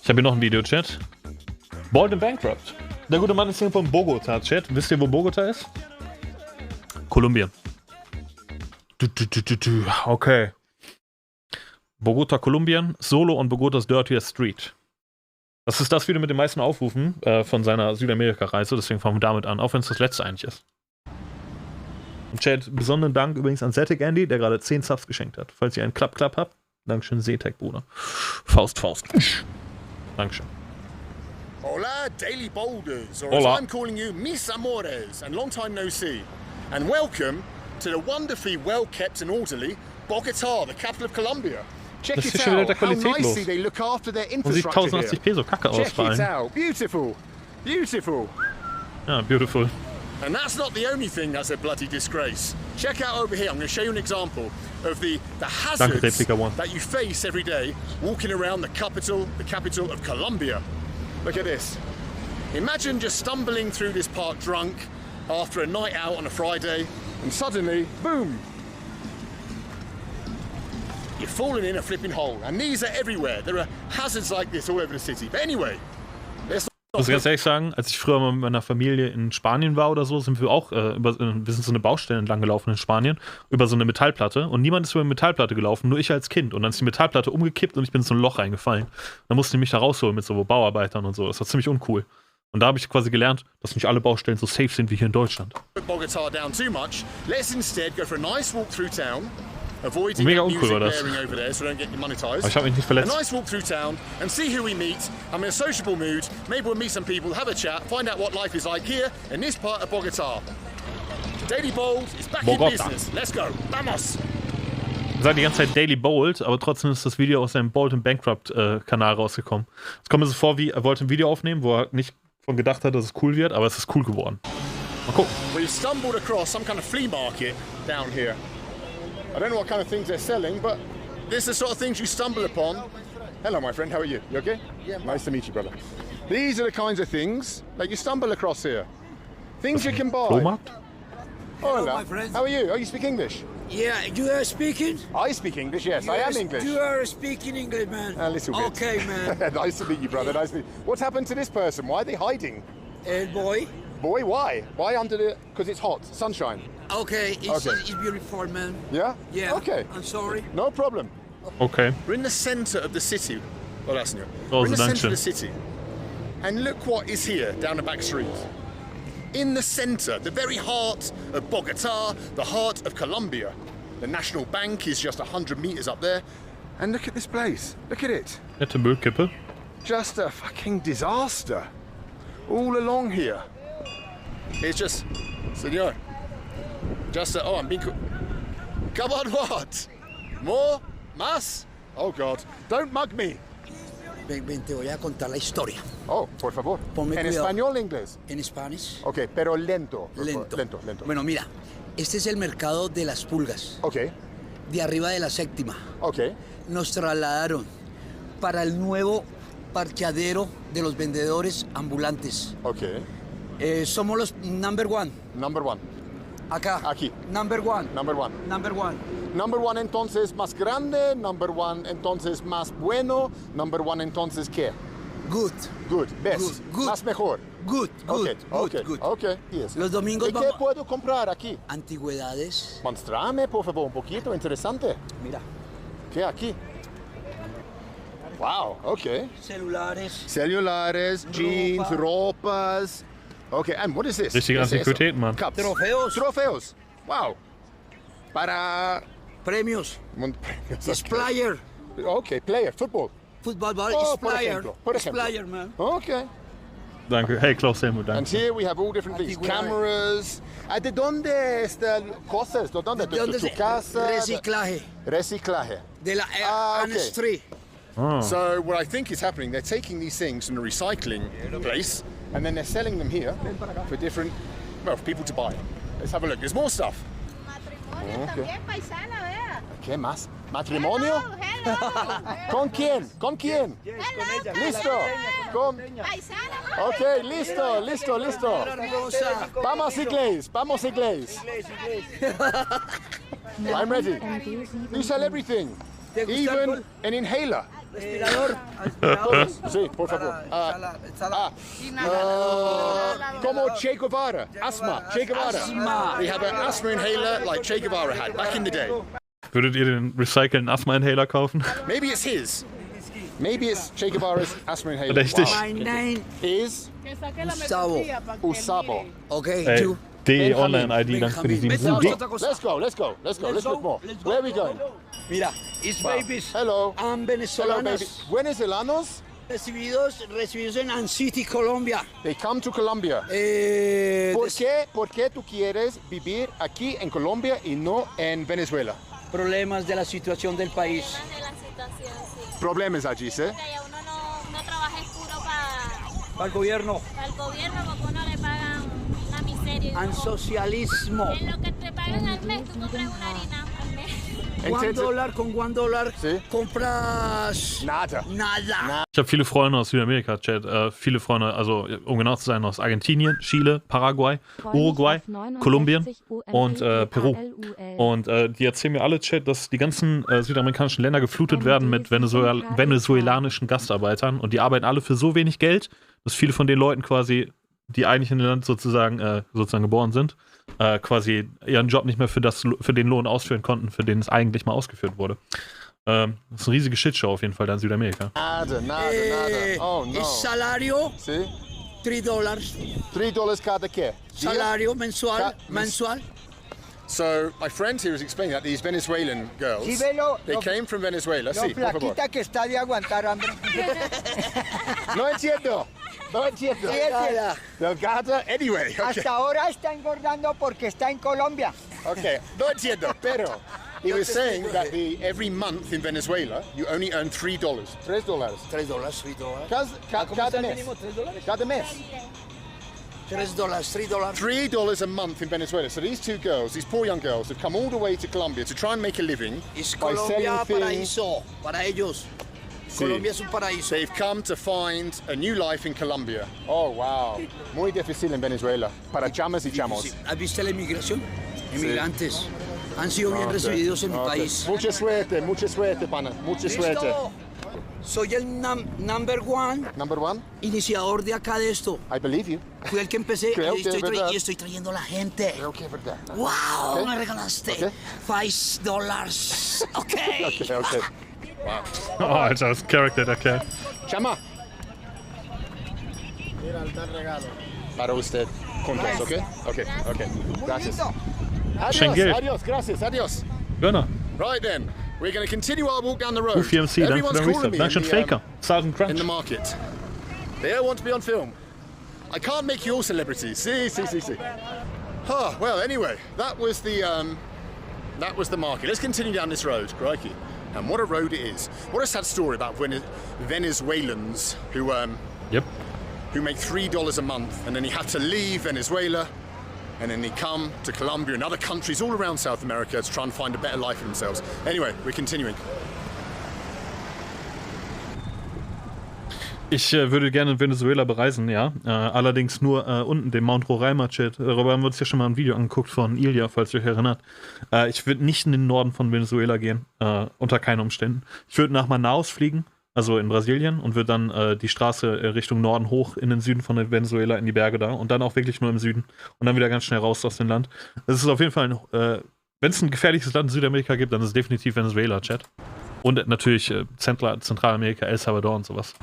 Ich habe hier noch ein Video, Chat. Bald and Bankrupt. Der gute Mann ist hier von Bogota, Chat. Wisst ihr, wo Bogota ist? Kolumbien. Okay. Bogota, Kolumbien. Solo on Bogotas Dirtiest Street. Das ist das Video mit den meisten Aufrufen von seiner Südamerika-Reise. Deswegen fangen wir damit an, auch wenn es das letzte eigentlich ist. Im Chat, besonderen Dank übrigens an Zetic Andy, der gerade 10 Subs geschenkt hat. Falls ihr einen Klapp-Klapp habt. Dankeschön, Zetek, Bruder. Faust, Faust. Dankeschön. Hola, Daily Boulders, or Hola. as I'm calling you, mis amores, and long time no see. And welcome to the wonderfully well-kept and orderly Bogota, the capital of Colombia. Check Das it ist schon wieder out, der how Qualität nicely los. they look after their Und sieht infrastructure 1080p here. so kacke aus Check vor it allem. out, beautiful, beautiful. Ja, beautiful. And that's not the only thing that's a bloody disgrace. Check out over here, I'm going to show you an example of the hazards that you face every day walking around the capital of Colombia. Look at this. Imagine just stumbling through this park drunk after a night out on a Friday, and suddenly, boom, you're falling in a flipping hole. And these are everywhere. There are hazards like this all over the city. But anyway, let's Ich muss ganz ehrlich sagen, als ich früher mal mit meiner Familie in Spanien war oder so, sind wir auch wir sind so eine Baustelle entlang gelaufen in Spanien, über so eine Metallplatte, und niemand ist über eine Metallplatte gelaufen, nur ich als Kind, und dann ist die Metallplatte umgekippt und ich bin in so ein Loch reingefallen. Dann mussten die mich da rausholen mit so Bauarbeitern und so. Das war ziemlich uncool. Und da habe ich quasi gelernt, dass nicht alle Baustellen so safe sind wie hier in Deutschland. Bogota down too much. Let's instead go for a nice walk through town. Avoiding Mega that music uncool war das. blaring over there, so don't get demonetized. Aber ich habe mich nicht A verletzt. nice walk through town and see who we meet. I'm in a sociable mood. Maybe we'll meet some people, have a chat, find out what life is like here in this part of Bogota. Daily Bold is back in business. Let's go. Vamos! Ich sage die ganze Zeit Daily Bold, aber trotzdem ist das Video aus seinem Bold and Bankrupt Kanal rausgekommen. Es kommt mir so vor, wie er wollte ein Video aufnehmen, wo er nicht von gedacht hat, dass es cool wird, aber es ist cool geworden. Mal gucken. We've stumbled across some kind of flea market down here. I don't know what kind of things they're selling, but this is the sort of things you stumble upon. Hello, my friend. How are you? You okay? Yeah. Nice to meet you, brother. These are the kinds of things that you stumble across here. Things you can buy. Flohmarkt? Oh, Hello, my friend. How are you? Oh, you speak English? Yeah, you are speaking? I speak English, yes. I am English. You are speaking English, man. A little bit. Okay, man. Nice to meet you, brother. Nice to meet you. What's happened to this person? Why are they hiding? Boy. Boy, why? Why under the... Because it's hot. Sunshine. Okay, it's beautiful, man. Yeah? Yeah. Okay. I'm sorry. No problem. Okay. We're in the center of the city. Oh, that's new. Oh, We're in the danke center of the schön. city. And look what is here down the back street. In the center, the very heart of Bogota, the heart of Colombia. The National Bank is just 100 meters up there. And look at this place. Look at it. Nette Müllkippe. Just a fucking disaster. All along here. It's just, senor. Just a, oh, I'm being... Come on, what? More? Más? Oh, God. Don't mug me. Ven, te voy a contar la historia. Oh, por favor. Ponme ¿En cuidado. español o inglés? En Spanish. Ok, pero lento. Lento. Lento. Bueno, mira, este es el mercado de las pulgas. Ok, De arriba de la séptima. ok. Nos trasladaron para el nuevo parqueadero de los vendedores ambulantes. Ok. Somos los number one. Number one. Acá. Aquí. Number one. Number one. Number one. Number one entonces más grande. Number one entonces más bueno. Number one entonces ¿qué? Good. Good. Best. Good. Más mejor. Good. Good. Ok, Good. ok. Yes. Los domingos ¿Y qué vamos... puedo comprar aquí? Antigüedades. Mostrame, por favor, un poquito. Interesante. Mira. ¿Qué aquí? Wow, ok. Celulares. Celulares, jeans, ropas. Okay, and what is this? Richtige ¿Qué es eso? Antiquität, Mann. Cups. Trofeos. Trofeos. Wow. Para... Premios. Okay. Splayer. Okay, player, football. Football ball. Oh, por Splayer. ejemplo, por ejemplo. Splayer, man. Okay. Danke. Hey, Klaus Helmut, And danke. here we have all different things. Cameras. ¿De dónde están cosas? ¿De dónde? ¿De dónde tu se- casa? Reciclaje. Reciclaje. De la Ah, Anne okay. Street. Oh. So what I think is happening, they're taking these things from the recycling place and then they're selling them here for different, well, for people to buy. Let's have a look. There's more stuff. Matrimonio también, paisana, vea. ¿Qué más? ¿Matrimonio? Hello. ¿Con quién? ¿Con quién? Hello. Listo. Con... Paisana. Ok, listo. Hermosa. Vamos inglés. I'm ready. You sell everything. ¿Te gusta Even el an inhaler. Respirador. Aspirador. Sí, por favor. Como Che Guevara. Asthma. Che Guevara. Asthma. We have an asthma inhaler like Che Guevara had back in the day. Würdet ihr den recycelten Asthma-Inhaler kaufen? Maybe it's his. Maybe it's Che Guevara's asthma inhaler. Richtig. My name Is Gustavo. Usabo. Okay, Ey, you. die Online-ID, danke für die 7 Benjamin. Budi. Let's go. Let's look more. Where are we going? Mira, it's babies. Hello. And Hello, baby. venezolanos. Venezolanos? Recibidos en City, Colombia. They come to Colombia. ¿Por qué tú quieres vivir aquí en Colombia y no en Venezuela? Problemas de la situación del país. De la situación, sí. Problemas allí, ¿sí? Porque allá uno no trabaja es puro Para el gobierno. para el gobierno, porque uno le pagan una miseria. Y Al uno- socialismo. en lo que te pagan al mes, tú compras una harina al mes. $1 con $1 Sí. compras Nada. nada. Ich habe viele Freunde aus Südamerika, Chat. Viele Freunde, also um genau zu sein, aus Argentinien, Chile, Paraguay, Uruguay, Kolumbien und Peru. Und die erzählen mir alle, Chat, dass die ganzen südamerikanischen Länder geflutet werden mit venezoelanischen Gastarbeitern und die arbeiten alle für so wenig Geld, dass viele von den Leuten quasi, die eigentlich in dem Land sozusagen geboren sind, quasi ihren Job nicht mehr für den Lohn ausführen konnten, für den es eigentlich mal ausgeführt wurde. Das ist eine riesige Shitshow auf jeden Fall da in Südamerika. Nada. Oh, no. El salario, ¿Sí? $3. $3 cada qué? Salario mensual. So, my friend here is explaining that these Venezuelan girls, Sí, velo, they came from Venezuela. Sí, por favor. flaquita que está de aguantar hambre. No entiendo. Delgada, anyway. Okay. Hasta ahora está engordando porque está en Colombia. Okay, no entiendo, pero he was saying that every month in Venezuela, you only earn $3. $3. $3. Cada mes. Cada mes. $3 a month in Venezuela. So these two girls, these poor young girls, have come all the way to Colombia to try and make a living Es by Colombia selling things. paraíso para ellos. Colombia es un paraíso. They've come to find a new life in Colombia. Oh, wow. Muy difícil en Venezuela. Para chamas y chamos. ¿Has visto la inmigración? Inmigrantes. Han sido bien recibidos en mi país. Mucha suerte, pana. Mucha suerte. Listo. Soy el number one Number one, iniciador de acá de esto. I believe you. Fui el que empecé Creo y que es verdad. estoy trayendo a la gente. Creo que es verdad. ¡Wow! Ok. Me regalaste Ok. $5. Okay. Okay. Oh, Alter, das ist Character, der Kerl. Chama. Para usted. Juntos, ¿ok? Okay. Gracias. Schengen. Adiós, gracias, adiós. Gönner. Right then, we're going to continue our walk down the road. UFMC, danke für Everyone's dein calling Reset. me Dankeschön, Faker. Sergeant in Crunch. the market. They all want to be on film. I can't make you all celebrities. See. Oh, well, anyway, that was the market. Let's continue down this road, crikey. And what a road it is. What a sad story about Venezuelans who Yep. make $3 a month, and then you have to leave Venezuela, and then they come to Colombia and other countries all around South America to try and find a better life for themselves. Anyway, we're continuing. Ich würde gerne Venezuela bereisen, ja. Allerdings nur unten, den Mount Roraima-Chat. Darüber haben wir uns ja schon mal ein Video angeguckt von Ilya, falls ihr euch erinnert. Ich würde nicht in den Norden von Venezuela gehen, unter keinen Umständen. Ich würde nach Manaus fliegen, also in Brasilien, und würde dann die Straße Richtung Norden hoch in den Süden von Venezuela, in die Berge da, und dann auch wirklich nur im Süden und dann wieder ganz schnell raus aus dem Land. Das ist auf jeden Fall, wenn es ein gefährliches Land in Südamerika gibt, dann ist es definitiv Venezuela, Chat. Und natürlich Zentralamerika, El Salvador und sowas.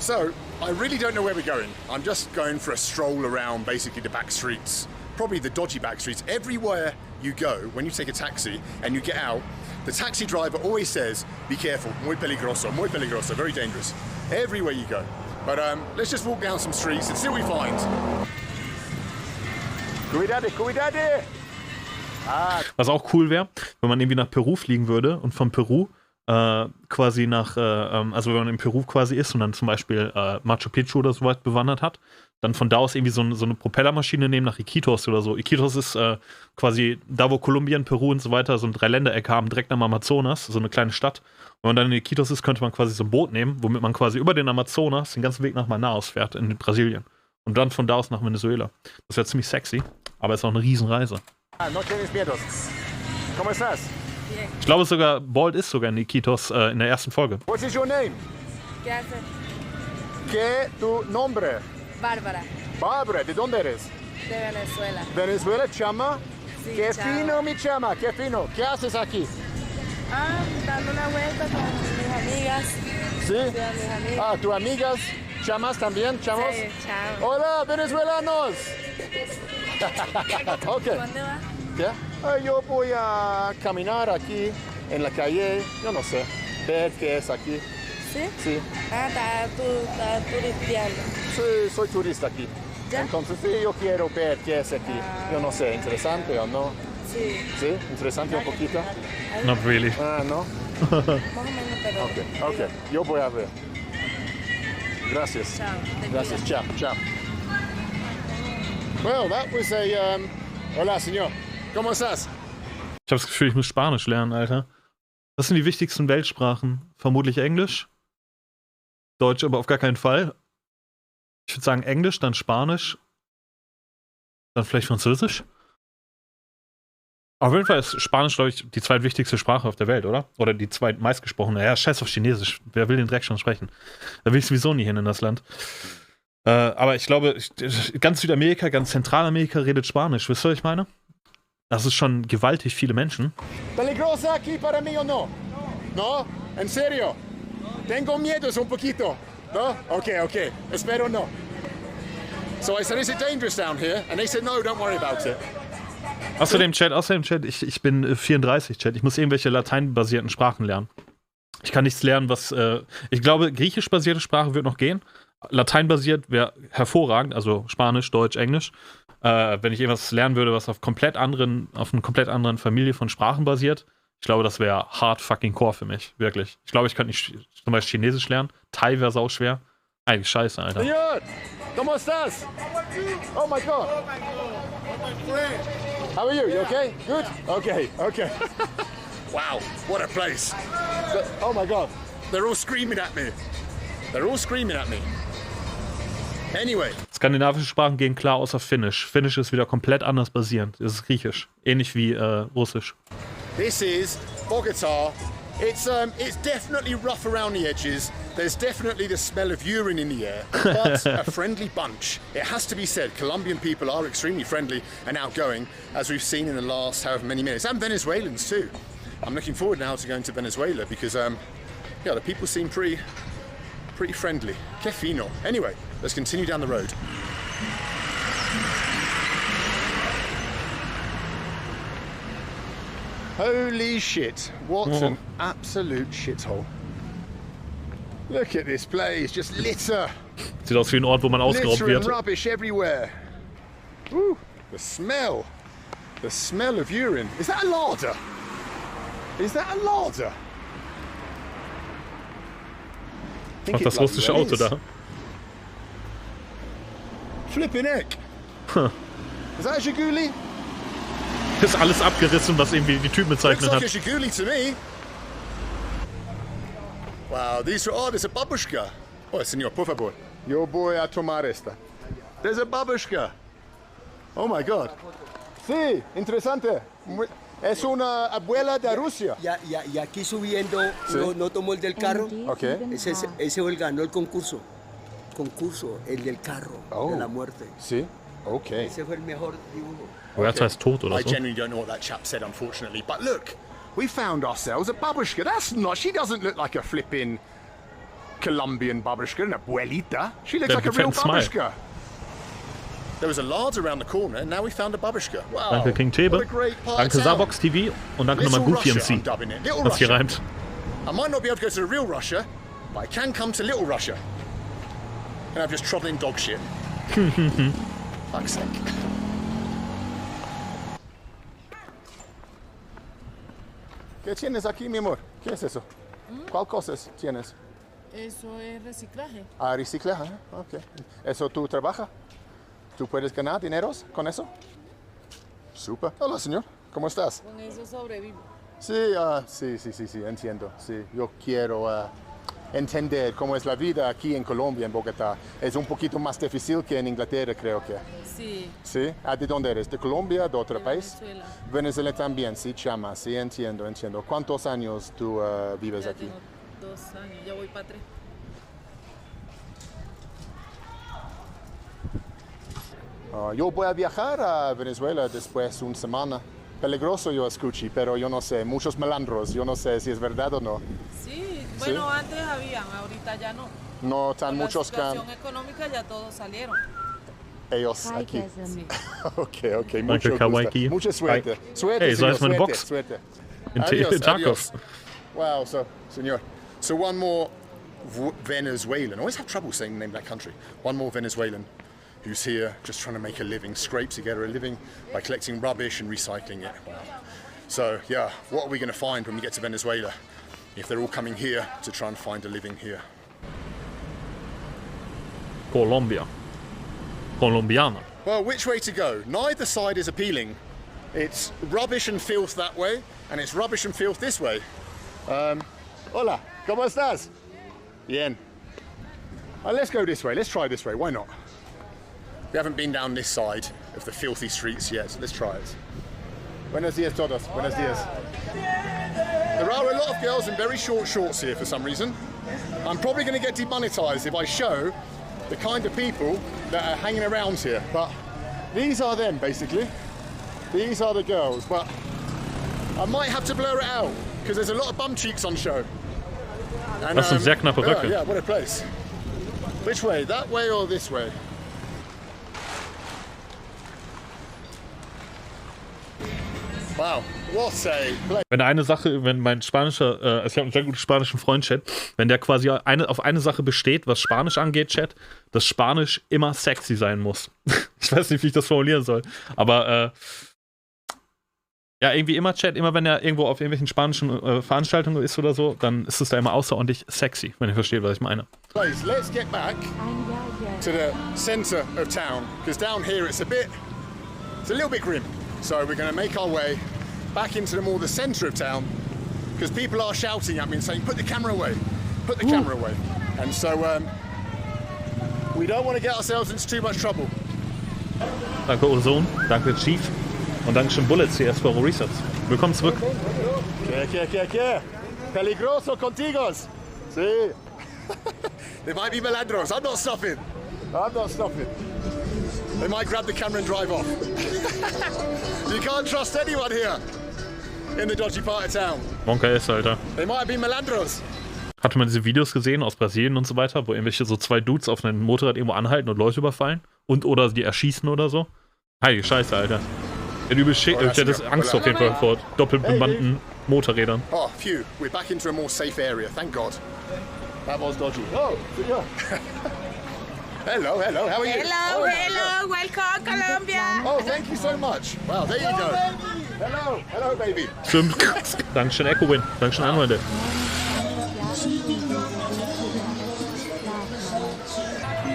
So, I really don't know where we're going. I'm just going for a stroll around basically the back streets, probably the dodgy back streets. Everywhere you go, when you take a taxi and you get out, the taxi driver always says, be careful, muy peligroso, very dangerous. Everywhere you go. But let's just walk down some streets and see what we find. Cuidade! Was auch cool wäre, wenn man irgendwie nach Peru fliegen würde und von Peru quasi nach, also wenn man in Peru quasi ist und dann zum Beispiel Machu Picchu oder so weit bewandert hat, dann von da aus irgendwie so eine Propellermaschine nehmen nach Iquitos oder so. Iquitos ist quasi da, wo Kolumbien, Peru und so weiter so ein Dreiländereck haben, direkt am Amazonas, so eine kleine Stadt. Und wenn man dann in Iquitos ist, könnte man quasi so ein Boot nehmen, womit man quasi über den Amazonas den ganzen Weg nach Manaus fährt in Brasilien. Und dann von da aus nach Venezuela. Das wäre ziemlich sexy, aber ist auch eine Riesenreise. No tienes miedo. ¿Cómo estás? Ich glaube sogar, Bald ist sogar Nikitos in der ersten Folge. What is your name? ¿Qué haces? ¿Qué tu nombre? Bárbara, Barbara, ¿de dónde eres? de Venezuela. Venezuela, chama. Sí, Qué chao. fino, mi chama, qué fino. ¿Qué haces aquí? Ah, dando una vuelta con mis amigas. Sí. Con mis amigas. Ah, tus amigas, chamas también, chamos. Sí, chao. Hola, venezolanos. Ok. ¿Dónde vas? ¿Ya? Yo voy a caminar aquí en la calle, yo no sé, ver qué es aquí. ¿Sí? Sí, Ah, estás turisteando. sí, soy turista aquí. ¿Ya? Entonces sí, yo quiero ver qué es aquí. Yo no sé, interesante o no. Sí. Sí, interesante un poquito. Not really. Ah, no. Más o menos, pero... Ok, yo voy a ver. Gracias. Chao. te Gracias, cuidas. chao, chao. Well, that was a, hola, señor. ¿Cómo estás? Ich habe das Gefühl, ich muss Spanisch lernen, Alter. Was sind die wichtigsten Weltsprachen? Vermutlich Englisch. Deutsch aber auf gar keinen Fall. Ich würde sagen Englisch, dann Spanisch. Dann vielleicht Französisch. Auf jeden Fall ist Spanisch, glaube ich, die zweitwichtigste Sprache auf der Welt, oder? Oder die zweitmeistgesprochene. Ja, scheiß auf Chinesisch. Wer will den Dreck schon sprechen? Da will ich sowieso nie hin in das Land. Aber ich glaube, ganz Südamerika, ganz Zentralamerika redet Spanisch. Wisst ihr, was ich meine? Das ist schon gewaltig viele Menschen. ¿Peligrosa aquí para mí o no? ¿No? ¿En serio? Tengo miedo un poquito. ¿No? Okay. Espero no. So I said, is it dangerous down here? And they said, no, don't worry about it. Außerdem, Chat, ich bin 34, Chat. Ich muss irgendwelche lateinbasierten Sprachen lernen. Ich kann nichts lernen, was. Ich glaube, griechisch-basierte Sprache wird noch gehen. Lateinbasiert wäre hervorragend, also Spanisch, Deutsch, Englisch. Wenn ich irgendwas lernen würde, was auf einer komplett anderen Familie von Sprachen basiert, ich glaube, das wäre hard fucking core für mich, wirklich. Ich glaube, ich könnte nicht zum Beispiel Chinesisch lernen. Thai wäre sauschwer. Eigentlich scheiße, Alter. Señor, ¿cómo estás? Oh my God. How are you? You okay? Good? Okay. Wow, what a place. Oh my God. They're all screaming at me. Anyway. Skandinavische Sprachen gehen klar außer Finnisch. Finnisch ist wieder komplett anders basierend. Es ist Griechisch. Ähnlich wie Russisch. This is Bogota. It's definitely rough around the edges. There's definitely the smell of urine in the air, but a friendly bunch. It has to be said, Colombian people are extremely friendly and outgoing, as we've seen in the last however many minutes, and Venezuelans too. I'm looking forward now to going to Venezuela because, the people seem pretty friendly. Que fino. Anyway, let's continue down the road. Holy shit, what an absolute shithole. Look at this place, just litter. Sieht aus wie ein Ort, wo man ausgeraubt Litter and wird. rubbish everywhere. Woo, the smell of urine. Is that a larder? Ach, das russische Auto da. Flipping heck. Is that a Zhiguli? Ist alles abgerissen, was irgendwie die Typen Looks bezeichnet like a hat. Zhiguli to me. Wow, there's a babushka. Oh, señor, por favor. Yo voy a tomar esta. There's a babushka. Oh my God. Sí, interesante. Es una abuela de Rusia. Y aquí subiendo, Sí. no tomó el del carro. Okay. Ese ganó el concurso. El del carro, Oh. de la muerte. Sí. Okay. Ese fue el mejor dibujo. Roberta ist tot oder I so. genuinely don't know what that chap said, unfortunately. But look, we found ourselves a babushka. She doesn't look like a flipping Colombian babushka, an abuelita. She looks Der like a hat real einen Smile. babushka. There was a larder around the corner, and now we found a babushka. Wow. Danke, King Tebe. What a great part Danke, of town. Sabox TV. Und danke nochmal Little Goofy Russia, I'm MC. dubbing it. Little Was hier Russia. reimt. I might not be able to go to the real Russia, but I can come to Little Russia. And I've just trodden in dog shit. Fuck's sake. ¿Qué tienes aquí, mi amor? ¿Qué es eso? ¿Cuál cosas tienes? Eso es reciclaje. Ah, reciclaje. Ok. ¿Eso tú trabajas? ¿Tú puedes ganar dineros con eso? Super. Hola, señor. ¿Cómo estás? Con eso sobrevivo. Sí, sí, entiendo. Sí, yo quiero entender cómo es la vida aquí en Colombia, en Bogotá. Es un poquito más difícil que en Inglaterra, creo que. Sí, ¿Sí? ¿Ah, ¿de dónde eres? ¿De Colombia? ¿De otro país? Venezuela. Venezuela también, sí, chama, sí, entiendo. ¿Cuántos años tú vives Ya aquí? tengo 2 años, ya voy para 3. Yo voy a viajar a Venezuela después de una semana. Peligroso yo escuché, pero yo no sé, muchos malandros, yo no sé si es verdad o no. Sí, bueno, antes habían, ahorita ya no. No tan Con muchos la situación económica ya todos salieron. ellos aquí. Sí. Ok, mucho Kawaii. gusto. Mucha suerte. Hi. Suerte, Hey, señor, soll ich meine suerte, Box? suerte. In Adios, Tacos. adios. Wow, señor. So one more Venezuelan. I always have trouble saying the name of that country. One more Venezuelan who's here just trying to make a living, scrape together a living by collecting rubbish and recycling it. Wow. So, yeah, what are we going to find when we get to Venezuela if they're all coming here to try and find a living here? Colombia. Colombianer. Well, which way to go? Neither side is appealing. It's rubbish and filth that way, and it's rubbish and filth this way. Hola, ¿cómo estás? Bien. Let's go this way. Let's try this way. Why not? We haven't been down this side of the filthy streets yet, so let's try it. Buenos dias todos. Buenos dias. There are a lot of girls in very short shorts here for some reason. I'm probably going to get demonetized if I show the kind of people that are hanging around here. But these are them, basically. These are the girls. But I might have to blur it out because there's a lot of bum cheeks on show. And, Das sind sehr knappe Röcke. yeah, what a place. Which way? That way or this way? Wow, what a place. Wenn eine Sache, wenn mein spanischer, ich habe einen sehr guten spanischen Freund, Chat, wenn der quasi auf eine Sache besteht, was Spanisch angeht, Chat, dass Spanisch immer sexy sein muss. Ich weiß nicht, wie ich das formulieren soll, aber ja, irgendwie immer, Chat, immer wenn er irgendwo auf irgendwelchen spanischen Veranstaltungen ist oder so, dann ist es da immer außerordentlich sexy, wenn ihr versteht, was ich meine. Let's get back to the center of town, because down here it's a little bit grim. So we're going to make our way back into the center of town, because people are shouting at me and saying, put the camera away, put the camera away. And so we don't want to get ourselves into too much trouble. Danke Ozone, danke Chief und Dankeschön Bullets hier erst für eure Resets. Willkommen zurück. ¿Qué? Peligroso contigos. Sí. They might be melandros. I'm not stopping. They might grab the camera and drive off. You can't trust anyone here in the dodgy part of town. Monka ist, Alter. They might be melandros. Hatte man diese Videos gesehen aus Brasilien und so weiter, wo irgendwelche so zwei Dudes auf einem Motorrad irgendwo anhalten und Leute überfallen? Oder die erschießen oder so? Heilige Scheiße, Alter. Der ist Angst auf jeden Fall vor doppelbemannten Motorrädern. Oh, phew. We're back into a more safe area, thank God. That was dodgy. Oh, yeah. Hello, how are you? Hello, welcome Colombia. Oh, thank you so much. Wow, there you go. Hello, baby. Stimmt. Dankeschön, Echo-Win. Dankeschön, Anwälte.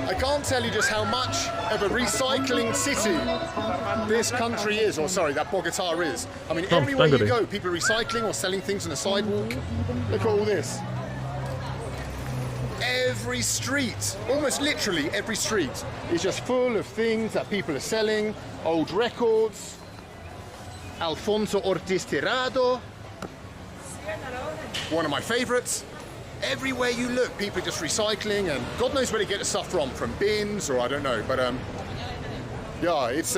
I can't tell you just how much of a recycling city this country is, or sorry, that Bogota is. I mean, everywhere you go, people are recycling or selling things on the sidewalk. Look at all this. Every street, almost literally every street, is just full of things that people are selling. Old records, Alfonso Ortiz Tirado, one of my favorites. Everywhere you look, people are just recycling, and God knows where they get the stuff from bins or I don't know, but yeah, it's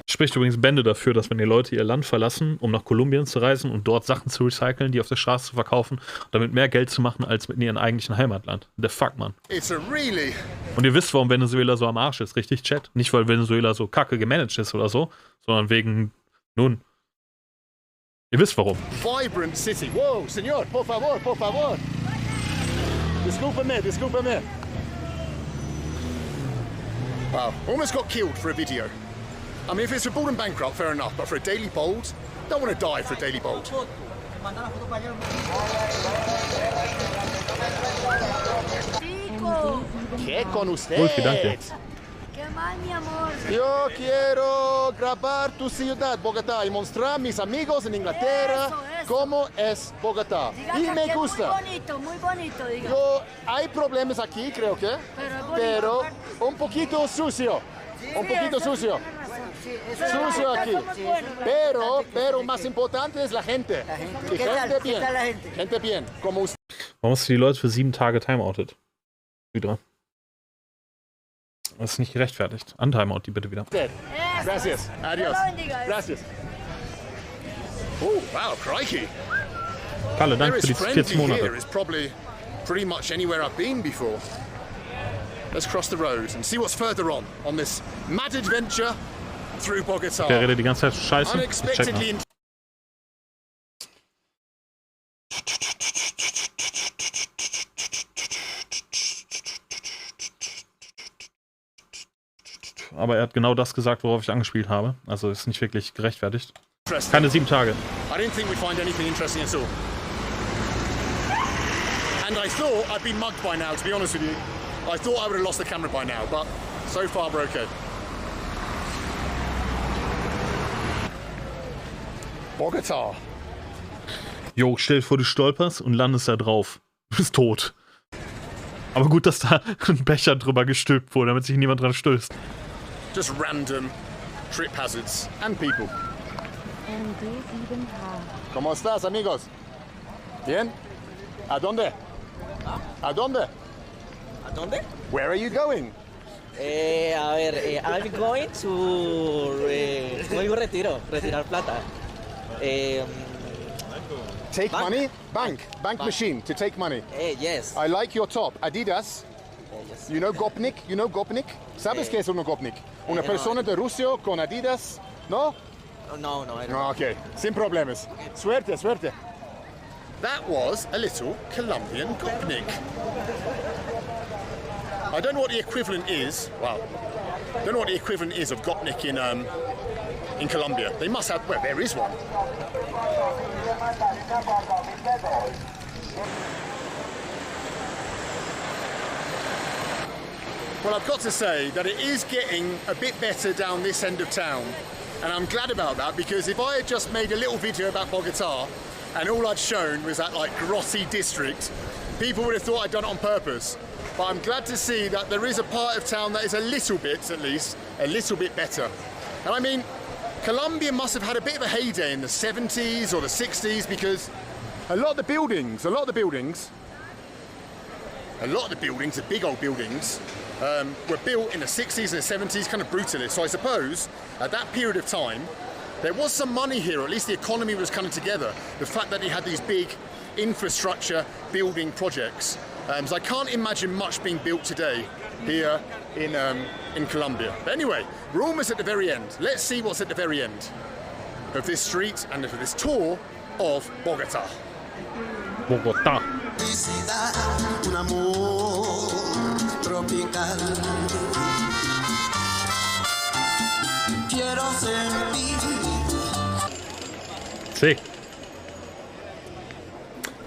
Spricht übrigens Bände dafür, dass wenn die Leute ihr Land verlassen, um nach Kolumbien zu reisen und dort Sachen zu recyceln, die auf der Straße zu verkaufen, damit mehr Geld zu machen als mit ihrem eigentlichen Heimatland. The fuck, Mann. Und ihr wisst, warum Venezuela so am Arsch ist, richtig, Chat? Nicht, weil Venezuela so kacke gemanagt ist oder so, sondern wegen, nun, ihr wisst warum. Vibrant city. Whoa, señor, por favor, por favor. Discúlpeme. Wow, almost got killed for a video. I mean, if it's for bald and bankrupt, fair enough, but for a daily bold, don't want to die for a daily bold. ¿Qué con usted? ¿Qué más, mi amor? Yo quiero grabar tu ciudad, Bogotá, y mostrar a mis amigos en Inglaterra ¿Cómo es Bogotá? Y me gusta. Muy bonito, diga. Hay problemas aquí, creo que, pero un poquito sucio. Un poquito sucio. Sucio aquí. Pero más importante es la gente. Y gente bien. Gente bien. Como usted. Warum hast du die Leute für 7 Tage timeoutet? Wieder. Das ist nicht gerechtfertigt. Untimeout die bitte wieder. Gracias. Adios. Gracias. Oh, wow, crikey. Kalle, danke für die 14 Monate. Here is probably pretty much anywhere I've been before. Let's cross the road and see what's further on this mad adventure through Bogota. Der redet die ganze Zeit Scheiße. Unexpectedly. Aber er hat genau das gesagt, worauf ich angespielt habe. Also ist nicht wirklich gerechtfertigt. Keine 7 Tage. I didn't think we'd find anything interesting at all. And I thought I'd been mugged by now, to be honest with you. I thought I would have lost the camera by now, but so far we're okay. Bogota. Jo, stell dir vor, du stolperst und landest da drauf. Du bist tot. Aber gut, dass da ein Becher drüber gestülpt wurde, damit sich niemand dran stößt. Just random trip hazards and people. MD7. ¿Cómo estás, amigos? Bien? ¿A dónde? ¿A dónde? ¿A dónde? Where are you going? I'm going to... retirar plata. Take Bank. money? Bank machine to take money. Yes. I like your top. Adidas. Yes. You know Gopnik? You know Gopnik? ¿Sabes qué es un Gopnik? Una persona de Rusia con Adidas? ¿No? No, I don't No, okay. Sin problemas. Suerte, suerte. That was a little Colombian Gopnik. I don't know what the equivalent is. Wow. I don't know what the equivalent is of Gopnik in Colombia. They must have. Well, there is one. Well, I've got to say that it is getting a bit better down this end of town. And I'm glad about that, because if I had just made a little video about Bogota and all I'd shown was that like grotty district, people would have thought I'd done it on purpose. But I'm glad to see that there is a part of town that is a little bit, at least, a little bit better. And I mean, Colombia must have had a bit of a heyday in the 70s or the 60s, because a lot of the buildings, the big old buildings, were built in the 60s and the 70s, kind of brutalist. So I suppose at that period of time, there was some money here, or at least the economy was kind of together. The fact that he had these big infrastructure building projects. So I can't imagine much being built today here in Colombia. But anyway, we're almost at the very end. Let's see what's at the very end of this street and of this tour of Bogota. Bogota. Un amor tropical. Quiero sentir. Sick.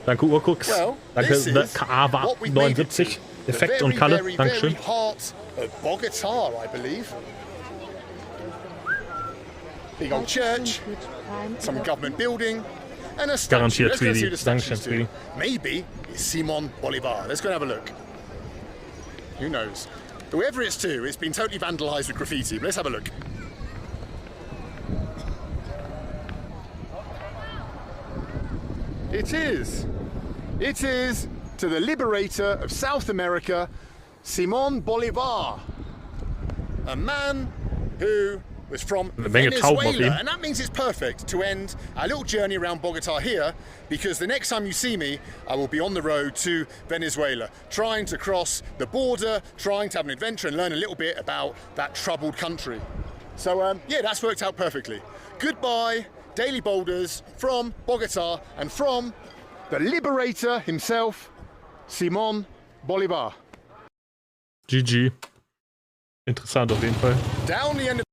Danke Urkux. Danke KA79. Effekt und Kalle. Dankeschön. Heart of Bogota, I believe. Big old church, some government building, and a statue. Garantiert Let's go see the Dankeschön, statues too. Maybe it's Simon Bolivar. Let's go and have a look. Who knows? Whoever it's to, it's been totally vandalized with graffiti. But let's have a look. It is to the liberator of South America, Simon Bolivar. A man who was from Venezuela, and that means it's perfect to end our little journey around Bogota here, because the next time you see me, I will be on the road to Venezuela, trying to cross the border, trying to have an adventure and learn a little bit about that troubled country. So yeah, that's worked out perfectly. Goodbye, Daily Boulders, from Bogota and from the liberator himself, Simon Bolivar. GG. Interessant auf jeden Fall. Down the end of